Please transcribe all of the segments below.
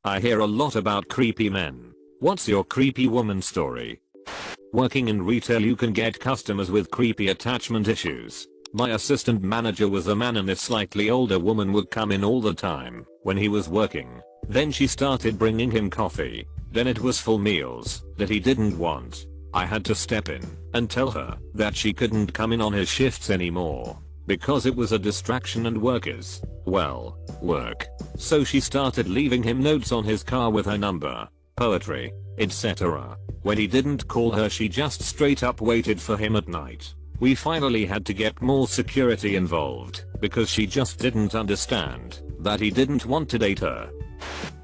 I hear a lot about creepy men. What's your creepy woman story? Working in retail, you can get customers with creepy attachment issues. My assistant manager was a man and this slightly older woman would come in all the time when he was working. Then she started bringing him coffee. Then it was full meals that he didn't want. I had to step in and tell her that she couldn't come in on his shifts anymore because it was a distraction and work. So she started leaving him notes on his car with her number, poetry, etc. When he didn't call her, she just straight up waited for him at night. We finally had to get more security involved because she just didn't understand that he didn't want to date her.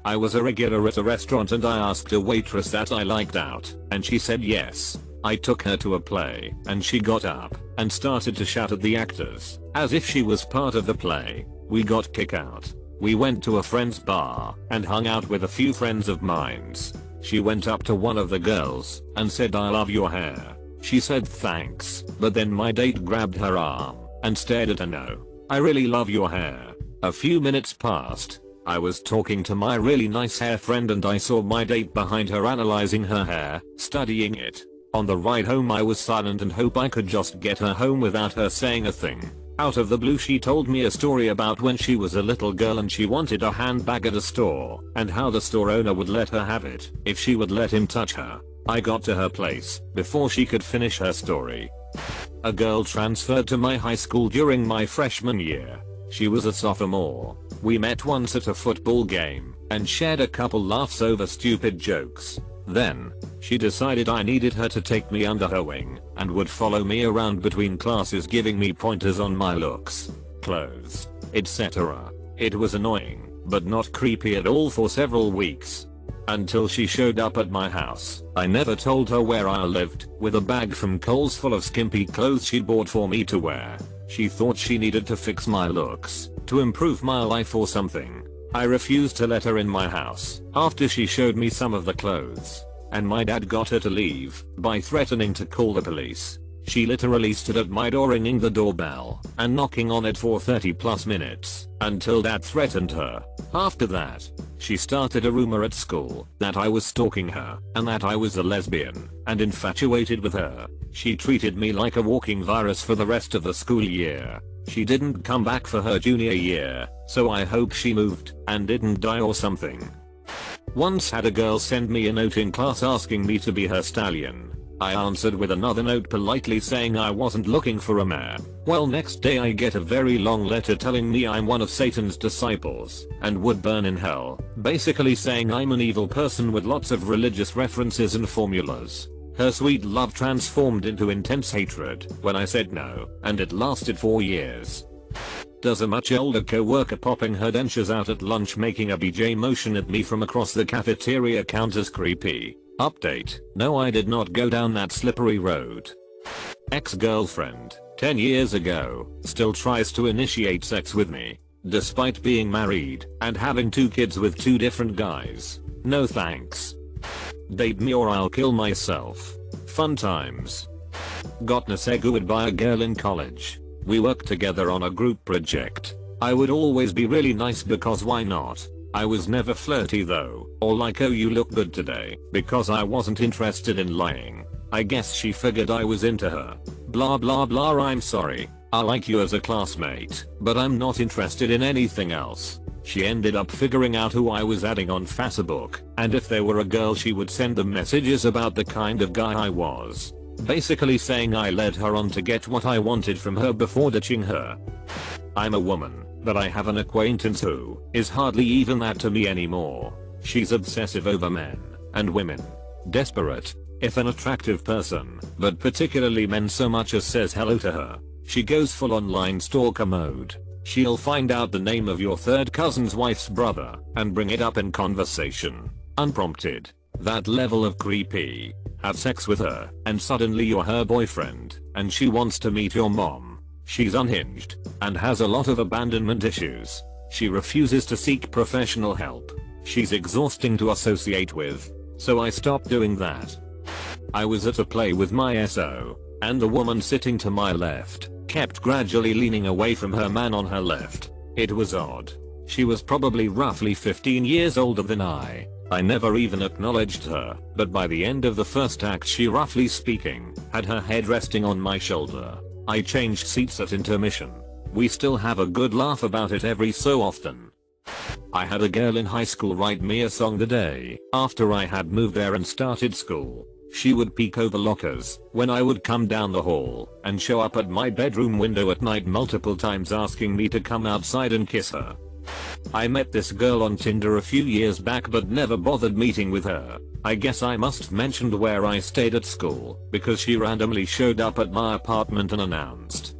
I was a regular at a restaurant and I asked a waitress that I liked out and she said yes. I took her to a play and she got up and started to shout at the actors as if she was part of the play. We got kicked out. We went to a friend's bar and hung out with a few friends of mine's. She went up to one of the girls and said, "I love your hair." She said thanks, but then my date grabbed her arm and stared at her. "No, I really love your hair." A few minutes passed. I was talking to my really nice hair friend and I saw my date behind her analyzing her hair, studying it. On the ride home I was silent and hope I could just get her home without her saying a thing. Out of the blue she told me a story about when she was a little girl and she wanted a handbag at a store and how the store owner would let her have it if she would let him touch her. I got to her place before she could finish her story. A girl transferred to my high school during my freshman year. She was a sophomore. We met once at a football game and shared a couple laughs over stupid jokes. Then, she decided I needed her to take me under her wing and would follow me around between classes giving me pointers on my looks, clothes, etc. It was annoying, but not creepy at all for several weeks. Until she showed up at my house. I never told her where I lived, with a bag from Kohl's full of skimpy clothes she'd bought for me to wear. She thought she needed to fix my looks, to improve my life or something. I refused to let her in my house after she showed me some of the clothes, and my dad got her to leave by threatening to call the police. She literally stood at my door ringing the doorbell and knocking on it for 30+ minutes until dad threatened her. After that, she started a rumor at school that I was stalking her and that I was a lesbian and infatuated with her. She treated me like a walking virus for the rest of the school year. She didn't come back for her junior year, so I hope she moved and didn't die or something. Once had a girl send me a note in class asking me to be her stallion. I answered with another note politely saying I wasn't looking for a mare. Well, next day I get a very long letter telling me I'm one of Satan's disciples and would burn in hell, basically saying I'm an evil person with lots of religious references and formulas. Her sweet love transformed into intense hatred when I said no, and it lasted 4 years. Does a much older co-worker popping her dentures out at lunch making a BJ motion at me from across the cafeteria count as creepy? Update: no, I did not go down that slippery road. Ex-girlfriend, 10 years ago, still tries to initiate sex with me, despite being married and having 2 kids with 2 different guys. No thanks. Date me or I'll kill myself. Fun times. Got nesegued by a girl in college. We worked together on a group project. I would always be really nice because why not? I was never flirty though, or like oh you look good today, because I wasn't interested in lying. I guess she figured I was into her. Blah blah blah. I'm sorry. I like you as a classmate, but I'm not interested in anything else. She ended up figuring out who I was adding on Facebook, and if there were a girl she would send them messages about the kind of guy I was. Basically saying I led her on to get what I wanted from her before ditching her. I'm a woman, but I have an acquaintance who is hardly even that to me anymore. She's obsessive over men and women. Desperate, if an attractive person, but particularly men so much as says hello to her. She goes full online stalker mode. She'll find out the name of your third cousin's wife's brother and bring it up in conversation. Unprompted. That level of creepy. Have sex with her and suddenly you're her boyfriend and she wants to meet your mom. She's unhinged and has a lot of abandonment issues. She refuses to seek professional help. She's exhausting to associate with. So I stopped doing that. I was at a play with my SO and the woman sitting to my left kept gradually leaning away from her man on her left. It was odd. She was probably roughly 15 years older than I. I never even acknowledged her, but by the end of the first act she, roughly speaking, had her head resting on my shoulder. I changed seats at intermission. We still have a good laugh about it every so often. I had a girl in high school write me a song the day after I had moved there and started school. She would peek over lockers when I would come down the hall and show up at my bedroom window at night multiple times asking me to come outside and kiss her. I met this girl on Tinder a few years back but never bothered meeting with her. I guess I must have mentioned where I stayed at school because she randomly showed up at my apartment and announced.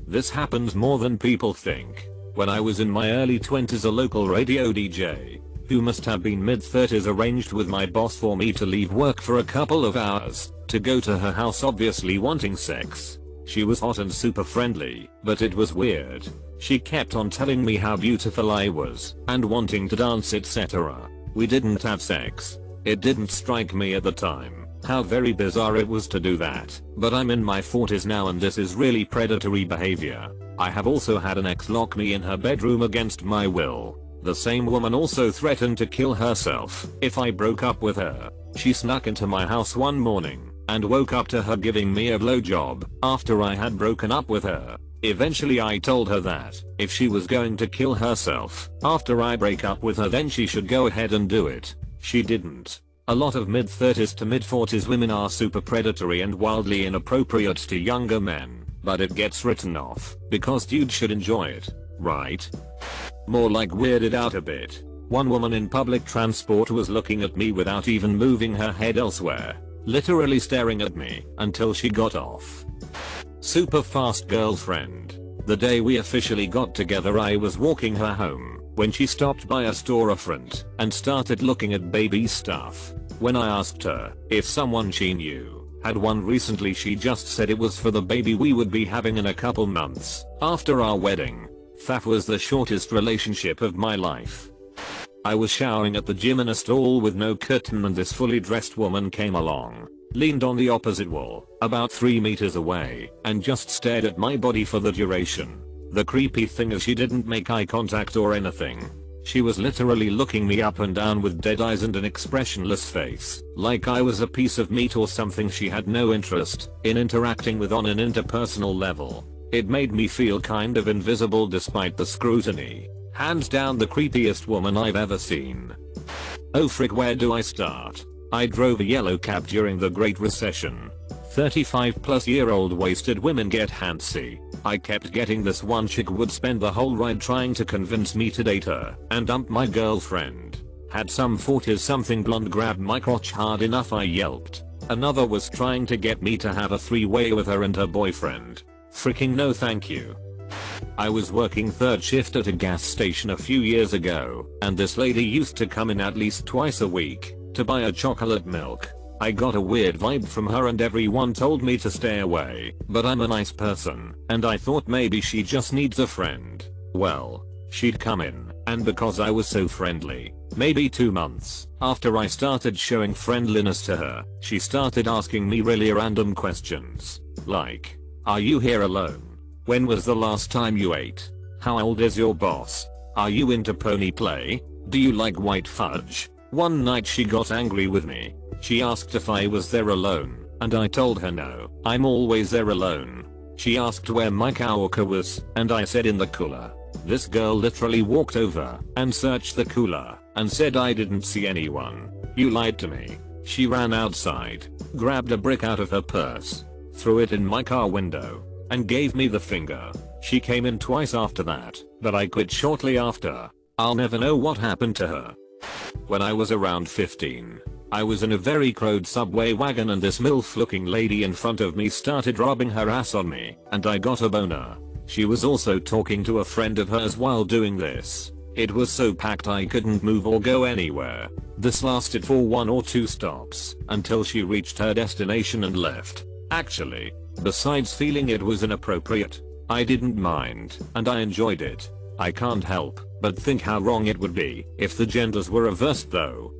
This happens more than people think. When I was in my early 20s, a local radio DJ, who must have been mid-30s, arranged with my boss for me to leave work for a couple of hours to go to her house, obviously wanting sex. She was hot and super friendly, but it was weird. She kept on telling me how beautiful I was and wanting to dance, etc. We didn't have sex. It didn't strike me at the time how very bizarre it was to do that, but I'm in my 40s now and this is really predatory behavior. I have also had an ex lock me in her bedroom against my will. The same woman also threatened to kill herself if I broke up with her. She snuck into my house one morning and woke up to her giving me a blowjob after I had broken up with her. Eventually I told her that if she was going to kill herself after I break up with her, then she should go ahead and do it. She didn't. A lot of mid-30s to mid-40s women are super predatory and wildly inappropriate to younger men, but it gets written off because dudes should enjoy it, right? More like weirded out a bit. One woman in public transport was looking at me without even moving her head elsewhere, literally staring at me until she got off. Super fast girlfriend. The day we officially got together, I was walking her home when she stopped by a storefront and started looking at baby stuff. When I asked her if someone she knew had one recently, she just said it was for the baby we would be having in a couple months after our wedding. That was the shortest relationship of my life. I was showering at the gym in a stall with no curtain and this fully dressed woman came along, leaned on the opposite wall, about 3 meters away, and just stared at my body for the duration. The creepy thing is she didn't make eye contact or anything. She was literally looking me up and down with dead eyes and an expressionless face, like I was a piece of meat or something she had no interest in interacting with on an interpersonal level. It made me feel kind of invisible despite the scrutiny. Hands down the creepiest woman I've ever seen. Oh frick, where do I start? I drove a yellow cab during the Great Recession. 35-plus-year-old wasted women get handsy. I kept getting this one chick would spend the whole ride trying to convince me to date her and dump my girlfriend. Had some 40-something blonde grab my crotch hard enough I yelped. Another was trying to get me to have a three-way with her and her boyfriend. Freaking no thank you. I was working third shift at a gas station a few years ago, and this lady used to come in at least twice a week to buy a chocolate milk. I got a weird vibe from her and everyone told me to stay away, but I'm a nice person, and I thought maybe she just needs a friend. Well, she'd come in, and because I was so friendly, maybe 2 months after I started showing friendliness to her, she started asking me really random questions. Like, are you here alone? When was the last time you ate? How old is your boss? Are you into pony play? Do you like white fudge? One night she got angry with me. She asked if I was there alone, and I told her no, I'm always there alone. She asked where my coworker was, and I said in the cooler. This girl literally walked over and searched the cooler and said I didn't see anyone. You lied to me. She ran outside, grabbed a brick out of her purse, threw it in my car window, and gave me the finger. She came in twice after that, but I quit shortly after. I'll never know what happened to her. When I was around 15, I was in a very crowded subway wagon and this MILF looking lady in front of me started rubbing her ass on me, and I got a boner. She was also talking to a friend of hers while doing this. It was so packed I couldn't move or go anywhere. This lasted for 1 or 2 stops until she reached her destination and left. Actually, besides feeling it was inappropriate, I didn't mind, and I enjoyed it. I can't help but think how wrong it would be if the genders were reversed though.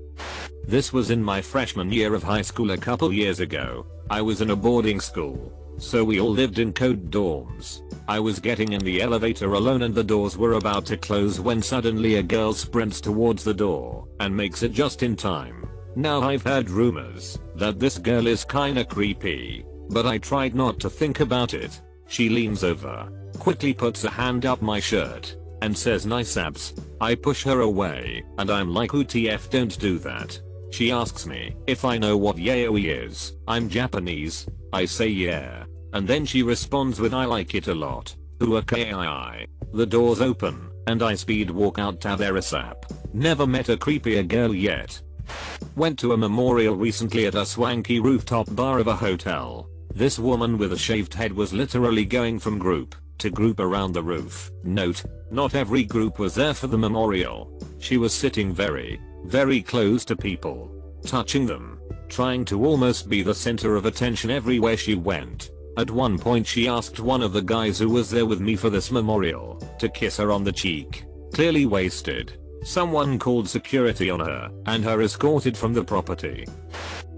This was in my freshman year of high school a couple years ago. I was in a boarding school, so we all lived in code dorms. I was getting in the elevator alone and the doors were about to close when suddenly a girl sprints towards the door and makes it just in time. Now I've heard rumors that this girl is kinda creepy, but I tried not to think about it. She leans over, quickly puts a hand up my shirt, and says nice abs. I push her away, and I'm like WTF, don't do that. She asks me if I know what yaoi is. I'm Japanese. I say yeah. And then she responds with I like it a lot. Uakai. The doors open, and I speed walk out to their ASAP. Never met a creepier girl yet. Went to a memorial recently at a swanky rooftop bar of a hotel. This woman with a shaved head was literally going from group to group around the roof. Note, not every group was there for the memorial. She was sitting very, very close to people, touching them, trying to almost be the center of attention everywhere she went. At one point she asked one of the guys who was there with me for this memorial to kiss her on the cheek. Clearly wasted. Someone called security on her and her escorted from the property.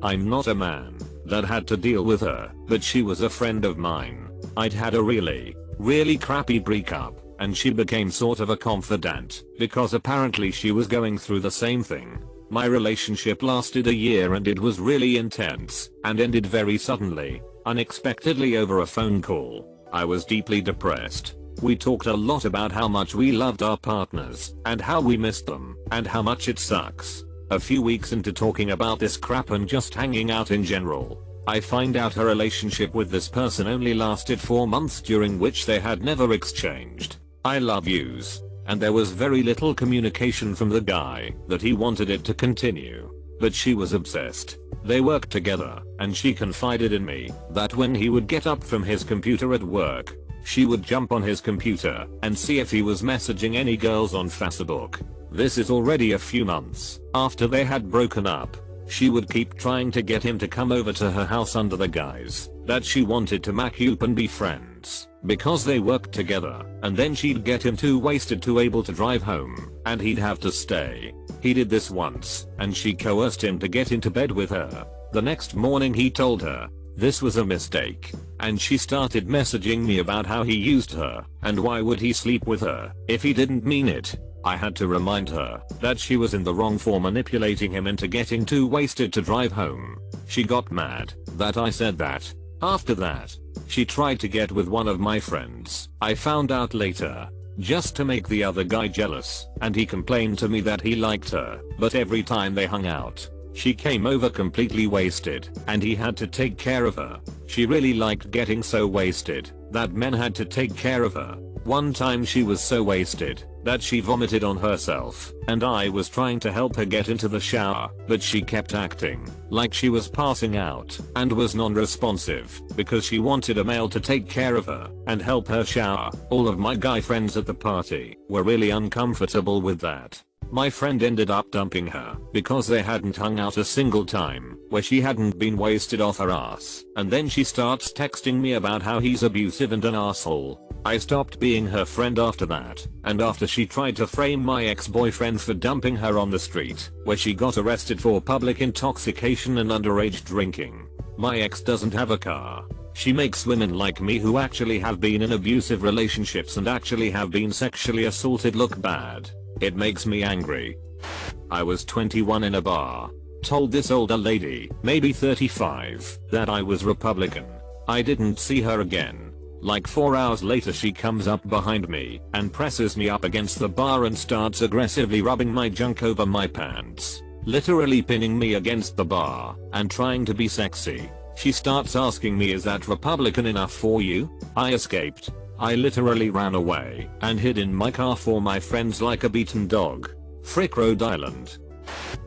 I'm not a man that had to deal with her, but she was a friend of mine. I'd had a really crappy breakup, and she became sort of a confidant because apparently she was going through the same thing. My relationship lasted a year and it was really intense and ended very suddenly, unexpectedly over a phone call. I was deeply depressed. We talked a lot about how much we loved our partners and how we missed them and how much it sucks. A few weeks into talking about this crap and just hanging out in general, I find out her relationship with this person only lasted 4 months, during which they had never exchanged I love yous, and there was very little communication from the guy that he wanted it to continue. But she was obsessed. They worked together, and she confided in me that when he would get up from his computer at work, she would jump on his computer and see if he was messaging any girls on Facebook. This is already a few months after they had broken up. She would keep trying to get him to come over to her house under the guise that she wanted to mac up and be friends because they worked together, and then she'd get him too wasted to able to drive home and he'd have to stay. He did this once and she coerced him to get into bed with her. The next morning he told her this was a mistake, and she started messaging me about how he used her and why would he sleep with her if he didn't mean it. I had to remind her that she was in the wrong for manipulating him into getting too wasted to drive home. She got mad that I said that. After that, she tried to get with one of my friends. I found out later, just to make the other guy jealous, and he complained to me that he liked her, but every time they hung out, she came over completely wasted, and he had to take care of her. She really liked getting so wasted that men had to take care of her. One time she was so wasted that she vomited on herself, and I was trying to help her get into the shower, but she kept acting like she was passing out and was non-responsive because she wanted a male to take care of her and help her shower. All of my guy friends at the party were really uncomfortable with that. My friend ended up dumping her because they hadn't hung out a single time where she hadn't been wasted off her ass, and then she starts texting me about how he's abusive and an asshole. I stopped being her friend after that, and after she tried to frame my ex-boyfriend for dumping her on the street, where she got arrested for public intoxication and underage drinking. My ex doesn't have a car. She makes women like me who actually have been in abusive relationships and actually have been sexually assaulted look bad. It makes me angry. I was 21 in a bar. Told this older lady, maybe 35, that I was Republican. I didn't see her again. Like 4 hours later she comes up behind me and presses me up against the bar and starts aggressively rubbing my junk over my pants. Literally pinning me against the bar and trying to be sexy. She starts asking me, is that Republican enough for you? I escaped. I literally ran away and hid in my car for my friends like a beaten dog. Frick, Rhode Island.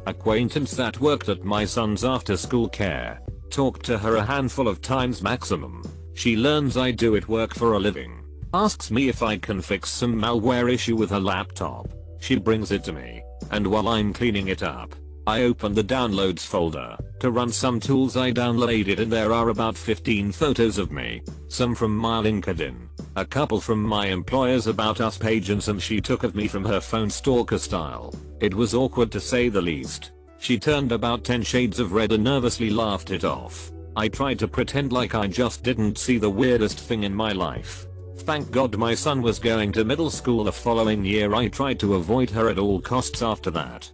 Acquaintance that worked at my son's after school care. Talked to her a handful of times maximum. She learns I do it work for a living. Asks me if I can fix some malware issue with her laptop. She brings it to me, and while I'm cleaning it up, I open the downloads folder to run some tools I downloaded, and there are about 15 photos of me. Some from my LinkedIn, a couple from my employer's About Us page, and some she took of me from her phone stalker style. It was awkward to say the least. She turned about 10 shades of red and nervously laughed it off. I tried to pretend like I just didn't see the weirdest thing in my life. Thank God my son was going to middle school the following year. I tried to avoid her at all costs after that.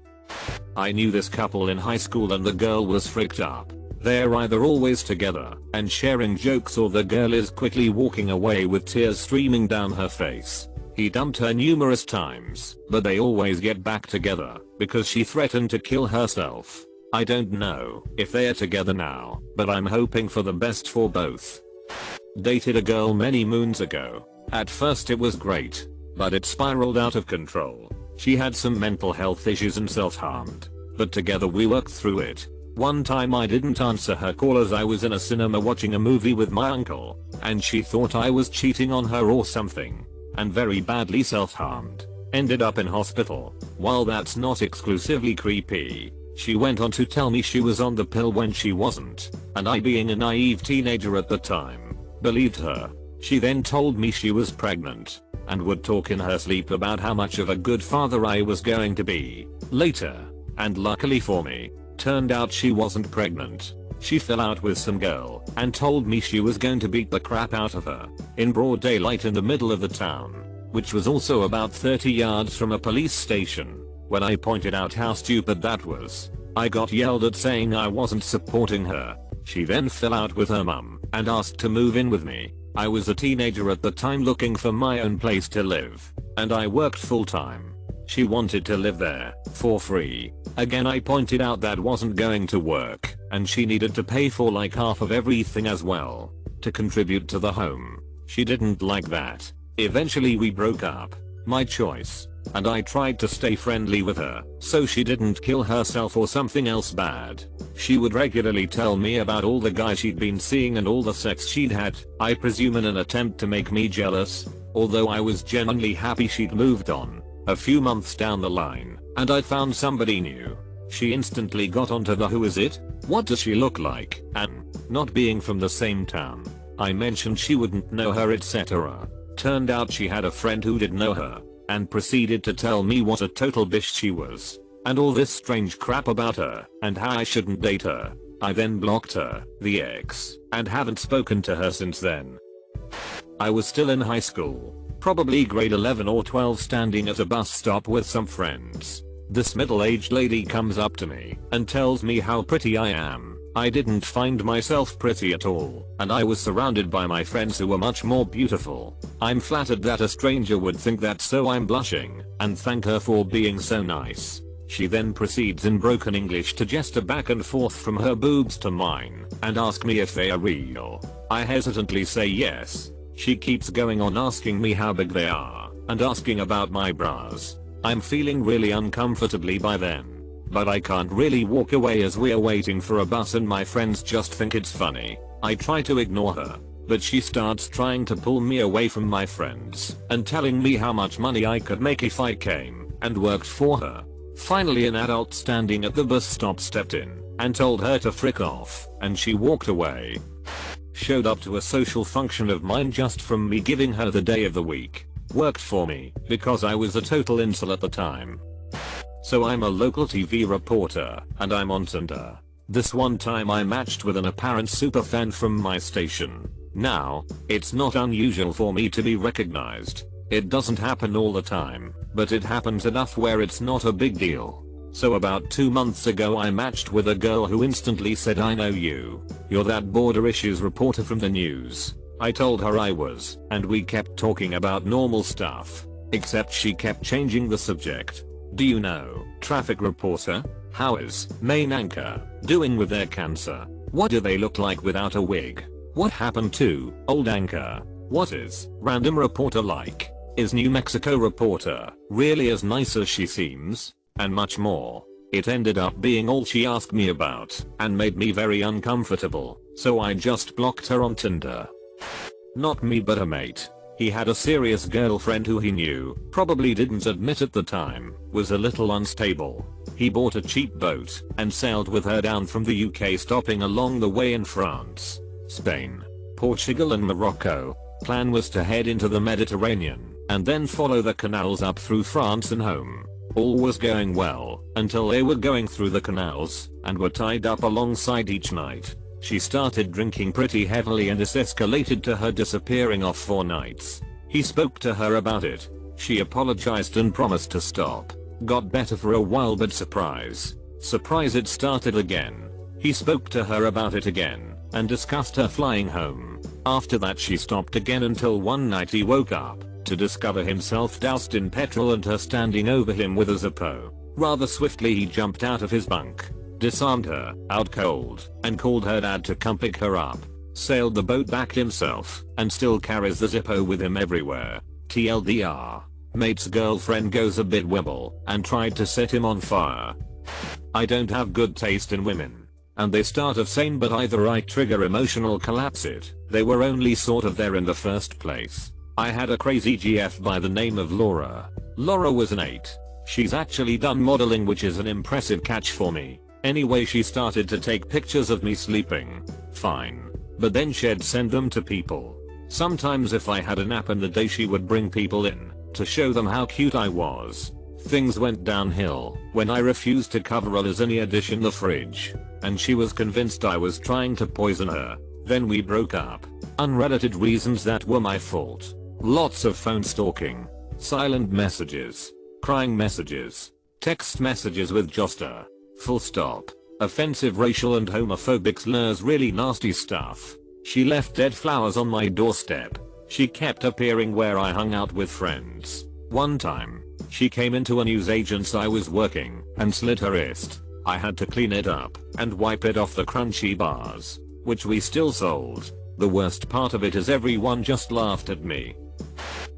I knew this couple in high school and the girl was freaked up. They're either always together and sharing jokes or the girl is quickly walking away with tears streaming down her face. He dumped her numerous times, but they always get back together because she threatened to kill herself. I don't know if they're together now, but I'm hoping for the best for both. Dated a girl many moons ago. At first it was great, but it spiraled out of control. She had some mental health issues and self-harmed, but together we worked through it. One time I didn't answer her call as I was in a cinema watching a movie with my uncle, and she thought I was cheating on her or something, and very badly self-harmed. Ended up in hospital. While that's not exclusively creepy, she went on to tell me she was on the pill when she wasn't, and I, being a naive teenager at the time, believed her. She then told me she was pregnant, and would talk in her sleep about how much of a good father I was going to be later, and luckily for me, turned out she wasn't pregnant. She fell out with some girl and told me she was going to beat the crap out of her in broad daylight in the middle of the town, which was also about 30 yards from a police station. When I pointed out how stupid that was, I got yelled at saying I wasn't supporting her. She then fell out with her mum and asked to move in with me. I was a teenager at the time looking for my own place to live, and I worked full time. She wanted to live there for free. Again I pointed out that wasn't going to work, and she needed to pay for like half of everything as well to contribute to the home. She didn't like that. Eventually we broke up. My choice. And I tried to stay friendly with her so she didn't kill herself or something else bad. She would regularly tell me about all the guys she'd been seeing and all the sex she'd had, I presume in an attempt to make me jealous, although I was genuinely happy she'd moved on. A few months down the line, and I'd found somebody new. She instantly got onto the who is it, what does she look like, and not being from the same town. I mentioned she wouldn't know her, etc. Turned out she had a friend who did know her, and proceeded to tell me what a total bitch she was, and all this strange crap about her, and how I shouldn't date her. I then blocked her, the ex, and haven't spoken to her since then. I was still in high school, probably grade 11 or 12, standing at a bus stop with some friends. This middle-aged lady comes up to me and tells me how pretty I am. I didn't find myself pretty at all, and I was surrounded by my friends who were much more beautiful. I'm flattered that a stranger would think that, so I'm blushing and thank her for being so nice. She then proceeds in broken English to gesture back and forth from her boobs to mine and ask me if they are real. I hesitantly say yes. She keeps going on asking me how big they are and asking about my bras. I'm feeling really uncomfortably by then, but I can't really walk away as we're waiting for a bus and my friends just think it's funny. I try to ignore her, but she starts trying to pull me away from my friends and telling me how much money I could make if I came and worked for her. Finally an adult standing at the bus stop stepped in and told her to frick off, and she walked away. Showed up to a social function of mine just from me giving her the day of the week. Worked for me because I was a total incel at the time. So I'm a local TV reporter and I'm on Tinder. This one time I matched with an apparent superfan from my station. Now, it's not unusual for me to be recognized. It doesn't happen all the time, but it happens enough where it's not a big deal. So about 2 months ago I matched with a girl who instantly said, "I know you. You're that border issues reporter from the news." I told her I was, and we kept talking about normal stuff, except she kept changing the subject. "Do you know, traffic reporter? How is main anchor doing with their cancer? What do they look like without a wig? What happened to old anchor? What is random reporter like? Is New Mexico reporter really as nice as she seems?" And much more. It ended up being all she asked me about and made me very uncomfortable, so I just blocked her on Tinder. Not me but a mate. He had a serious girlfriend who he knew, probably didn't admit at the time, was a little unstable. He bought a cheap boat and sailed with her down from the UK, stopping along the way in France, Spain, Portugal and Morocco. Plan was to head into the Mediterranean and then follow the canals up through France and home. All was going well until they were going through the canals and were tied up alongside each night. She started drinking pretty heavily and this escalated to her disappearing off for nights. He spoke to her about it. She apologized and promised to stop. Got better for a while, but surprise, it started again. He spoke to her about it again and discussed her flying home. After that she stopped again until one night he woke up to discover himself doused in petrol and her standing over him with a Zippo. Rather swiftly he jumped out of his bunk, disarmed her, out cold, and called her dad to come pick her up. Sailed the boat back himself and still carries the Zippo with him everywhere. TLDR. Mate's girlfriend goes a bit wibble and tried to set him on fire. I don't have good taste in women. And they start off sane, but either I trigger emotional collapse it. They were only sort of there in the first place. I had a crazy GF by the name of Laura. Laura was an 8. She's actually done modeling, which is an impressive catch for me. Anyway, she started to take pictures of me sleeping. Fine. But then she'd send them to people. Sometimes if I had a nap in the day, she would bring people in to show them how cute I was. Things went downhill when I refused to cover a lasagna dish in the fridge, and she was convinced I was trying to poison her. Then we broke up. Unrelated reasons that were my fault. Lots of phone stalking, silent messages, crying messages, text messages with Joster, full stop, offensive racial and homophobic slurs, really nasty stuff. She left dead flowers on my doorstep. She kept appearing where I hung out with friends. One time, she came into a newsagent's I was working and slit her wrist. I had to clean it up and wipe it off the crunchy bars, which we still sold. The worst part of it is everyone just laughed at me.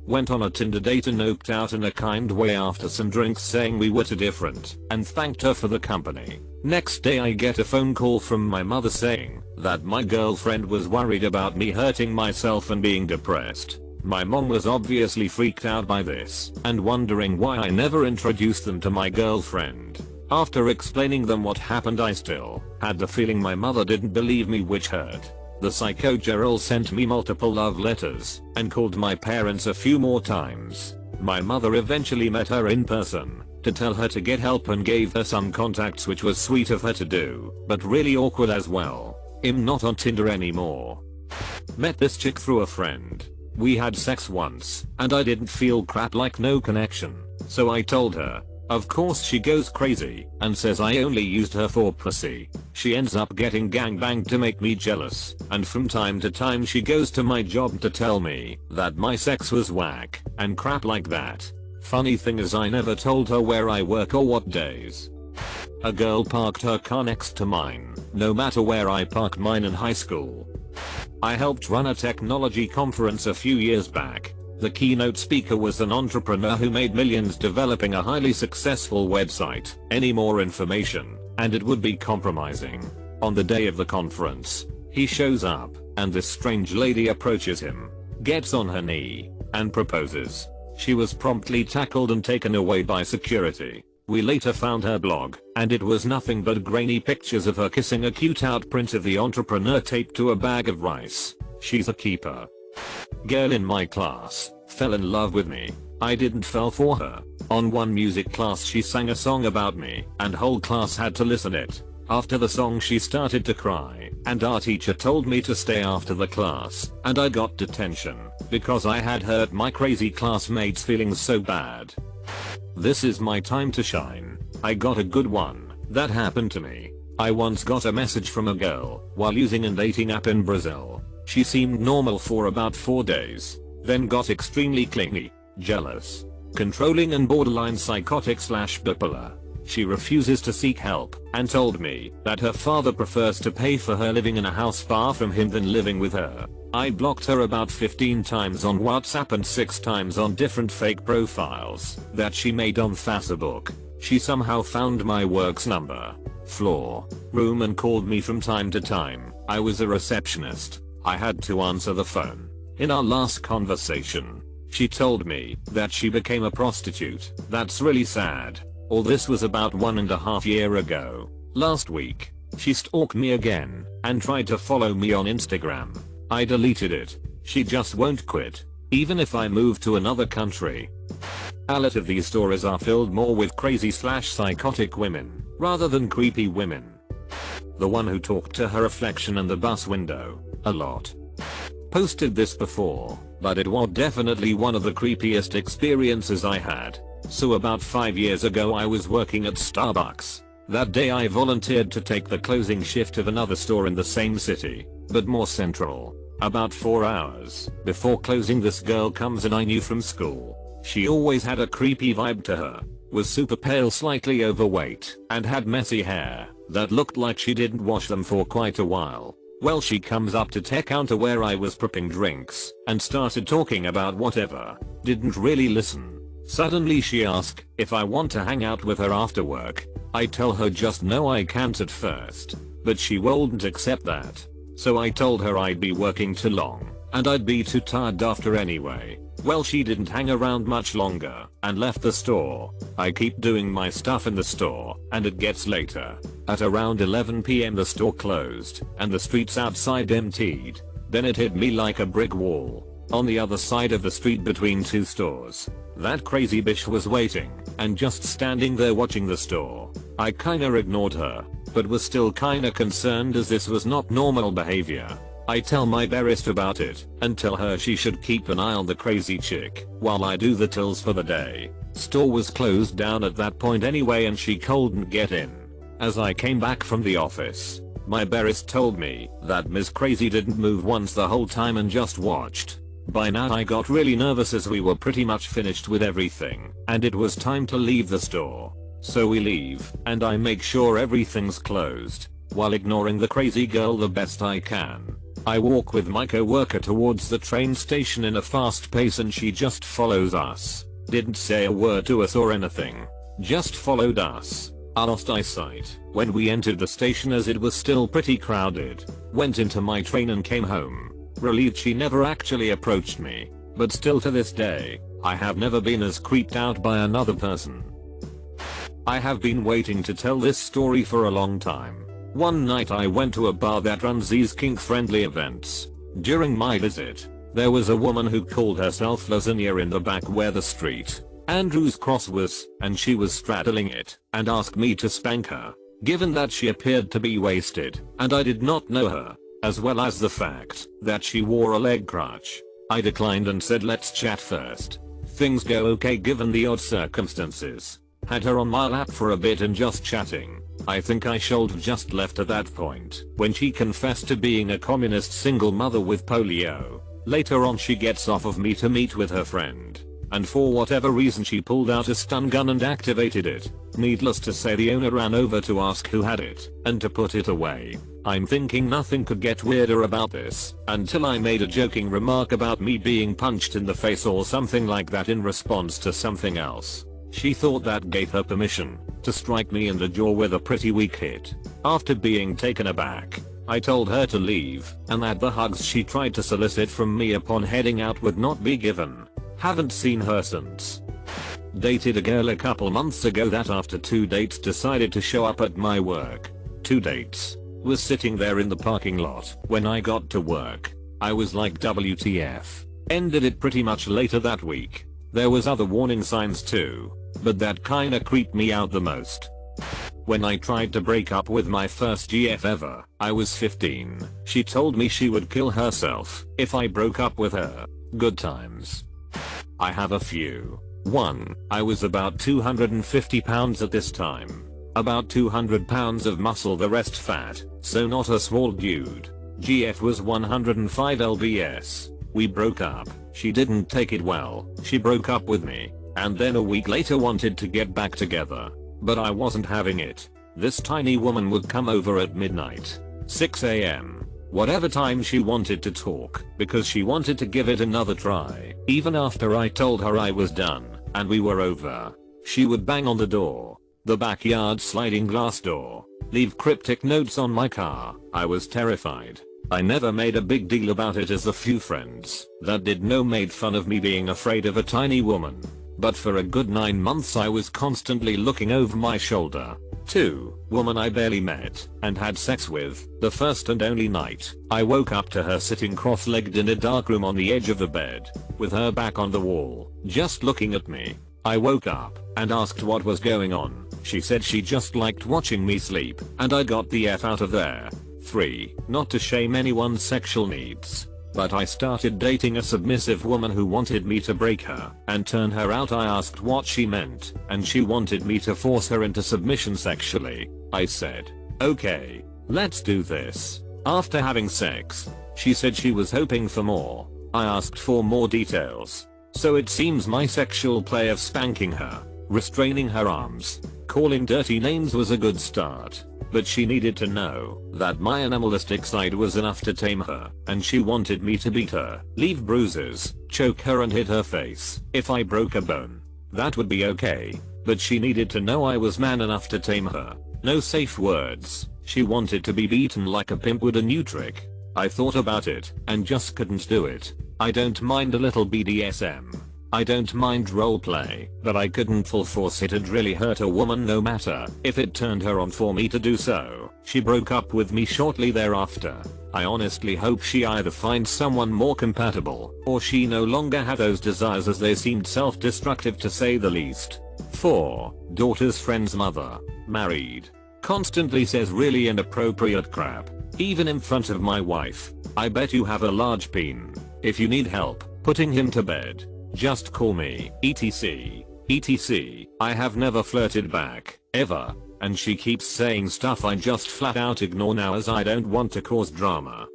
Went on a Tinder date and oped out in a kind way after some drinks, saying we were too different, and thanked her for the company. Next day I get a phone call from my mother saying that my girlfriend was worried about me hurting myself and being depressed. My mom was obviously freaked out by this and wondering why I never introduced them to my girlfriend. After explaining them what happened, I still had the feeling my mother didn't believe me, which hurt. The psycho girl sent me multiple love letters and called my parents a few more times. My mother eventually met her in person to tell her to get help and gave her some contacts, which was sweet of her to do, but really awkward as well. I'm not on Tinder anymore. Met this chick through a friend. We had sex once and I didn't feel crap, like no connection, so I told her. Of course she goes crazy and says I only used her for pussy. She ends up getting gangbanged to make me jealous, and from time to time she goes to my job to tell me that my sex was whack and crap like that. Funny thing is, I never told her where I work or what days. A girl parked her car next to mine, no matter where I parked mine in high school. I helped run a technology conference a few years back. The keynote speaker was an entrepreneur who made millions developing a highly successful website. Any more information, and it would be compromising. On the day of the conference, he shows up, and this strange lady approaches him, gets on her knee, and proposes. She was promptly tackled and taken away by security. We later found her blog, and it was nothing but grainy pictures of her kissing a cute outprint of the entrepreneur taped to a bag of rice. She's a keeper. Girl in my class fell in love with me. I didn't fall for her. On one music class she sang a song about me, and whole class had to listen it. After the song she started to cry, and our teacher told me to stay after the class, and I got detention because I had hurt my crazy classmates' feelings so bad. This is my time to shine. I got a good one that happened to me. I once got a message from a girl while using a dating app in Brazil. She seemed normal for about 4 days, then got extremely clingy, jealous, controlling and borderline psychotic/bipolar. She refuses to seek help and told me that her father prefers to pay for her living in a house far from him than living with her. I blocked her about 15 times on WhatsApp and 6 times on different fake profiles that she made on Facebook. She somehow found my work's number, floor, room, and called me from time to time. I was a receptionist. I had to answer the phone. In our last conversation, she told me that she became a prostitute. That's really sad. All this was about 1.5 years ago. Last week, she stalked me again and tried to follow me on Instagram. I deleted it. She just won't quit, even if I move to another country. A lot of these stories are filled more with crazy/psychotic women rather than creepy women. The one who talked to her reflection in the bus window a lot. Posted this before. but it was definitely one of the creepiest experiences I had. So about 5 years ago I was working at Starbucks. That day I volunteered to take the closing shift of another store in the same city, but more central. About 4 hours before closing, this girl comes in I knew from school. She always had a creepy vibe to her, was super pale, slightly overweight, and had messy hair that looked like she didn't wash them for quite a while. Well, she comes up to tech counter where I was prepping drinks and started talking about whatever. Didn't really listen. Suddenly she asked if I want to hang out with her after work. I tell her just no, I can't at first, but she wouldn't accept that. So I told her I'd be working too long and I'd be too tired after anyway. Well, she didn't hang around much longer and left the store. I keep doing my stuff in the store and it gets later. At around 11 PM the store closed and the streets outside emptied. Then it hit me like a brick wall. On the other side of the street between two stores, that crazy bitch was waiting and just standing there watching the store. I kinda ignored her, but was still kinda concerned as this was not normal behavior. I tell my barista about it and tell her she should keep an eye on the crazy chick while I do the tills for the day. Store was closed down at that point anyway and she couldn't get in. As I came back from the office, my barista told me that Ms. Crazy didn't move once the whole time and just watched. By now I got really nervous as we were pretty much finished with everything and it was time to leave the store. So we leave and I make sure everything's closed while ignoring the crazy girl the best I can. I walk with my co-worker towards the train station in a fast pace and she just follows us. Didn't say a word to us or anything. Just followed us. I lost eyesight when we entered the station as it was still pretty crowded. Went into my train and came home. Relieved she never actually approached me. But still to this day, I have never been as creeped out by another person. I have been waiting to tell this story for a long time. One night I went to a bar that runs these kink-friendly events. During my visit, there was a woman who called herself Lasagna in the back where the street Andrews Cross was, and she was straddling it and asked me to spank her. Given that she appeared to be wasted and I did not know her, as well as the fact that she wore a leg crutch, I declined and said let's chat first. Things go okay given the odd circumstances. Had her on my lap for a bit and just chatting. I think I should have just left at that point when she confessed to being a communist single mother with polio. Later on she gets off of me to meet with her friend, and for whatever reason she pulled out a stun gun and activated it. Needless to say the owner ran over to ask who had it and to put it away. I'm thinking nothing could get weirder about this until I made a joking remark about me being punched in the face or something like that in response to something else. She thought that gave her permission to strike me in the jaw with a pretty weak hit. After being taken aback, I told her to leave and that the hugs she tried to solicit from me upon heading out would not be given. Haven't seen her since. Dated a girl a couple months ago that after 2 dates decided to show up at my work. 2 dates. Was sitting there in the parking lot when I got to work. I was like WTF. Ended it pretty much later that week. There was other warning signs too, but that kinda creeped me out the most. When I tried to break up with my first GF ever, I was 15. She told me she would kill herself if I broke up with her. Good times. I have a few. 1. I was about 250 pounds at this time. About 200 pounds of muscle, the rest fat, so not a small dude. GF was 105 lbs. We broke up. She didn't take it well. She broke up with me, and then a week later wanted to get back together. But I wasn't having it. This tiny woman would come over at midnight, 6 AM, whatever time she wanted to talk, because she wanted to give it another try. Even after I told her I was done, and we were over, she would bang on the door. The backyard sliding glass door. Leave cryptic notes on my car. I was terrified. I never made a big deal about it as the few friends that did know made fun of me being afraid of a tiny woman. But for a good 9 months I was constantly looking over my shoulder. 2. Woman I barely met and had sex with. The first and only night, I woke up to her sitting cross-legged in a dark room on the edge of the bed, with her back on the wall, just looking at me. I woke up and asked what was going on. She said she just liked watching me sleep, and I got the F out of there. 3. Not to shame anyone's sexual needs, but I started dating a submissive woman who wanted me to break her and turn her out. I asked what she meant, and she wanted me to force her into submission sexually. I said, okay, let's do this. After having sex, she said she was hoping for more. I asked for more details. So it seems my sexual play of spanking her, restraining her arms, calling dirty names was a good start. But she needed to know that my animalistic side was enough to tame her, and she wanted me to beat her, leave bruises, choke her and hit her face. If I broke a bone, that would be okay, but she needed to know I was man enough to tame her. No safe words. She wanted to be beaten like a pimp with a new trick. I thought about it and just couldn't do it. I don't mind a little BDSM. I don't mind roleplay, but I couldn't full force. It'd really hurt a woman no matter if it turned her on for me to do so. She broke up with me shortly thereafter. I honestly hope she either finds someone more compatible or she no longer had those desires, as they seemed self-destructive to say the least. 4. Daughter's friend's mother. Married. Constantly says really inappropriate crap. Even in front of my wife. I bet you have a large peen. If you need help putting him to bed, just call me, etc. etc. I have never flirted back, ever, and she keeps saying stuff I just flat out ignore now as I don't want to cause drama.